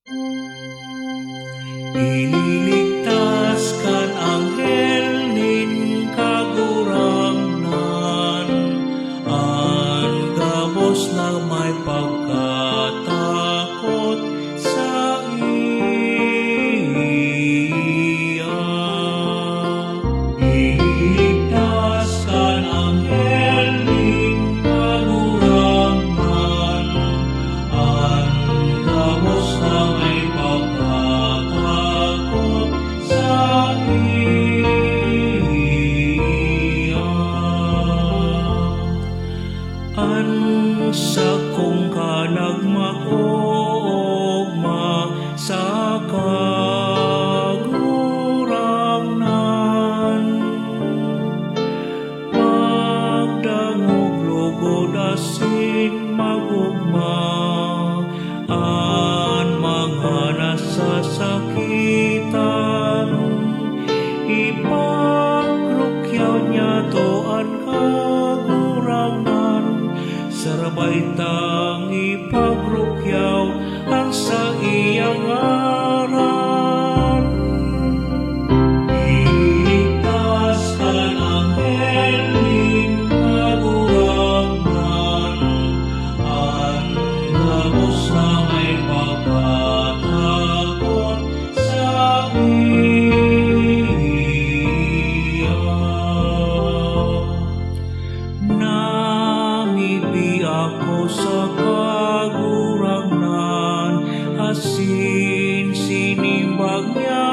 Ililigtas kan anghel nin kagurangnan, an gabos na may pagkatakot sa iya. Ililigtas kan anghel nin kagurangnan, an gabos na may pagkatakot sa iya. An sakong kanagmaogma sa kagurangnan, magdangog lugod asin magugma, an mga nasasakitan, ipagrukyaw niya to an kagurangnan, sarabay tang ipagrukyaw ang sa iyang ngaran. Iligtas kan anghel nin kagurangnan, an gabos na may pagkatakot sa iya. Namibi ako sa kagurangnan, asin sinimbag niya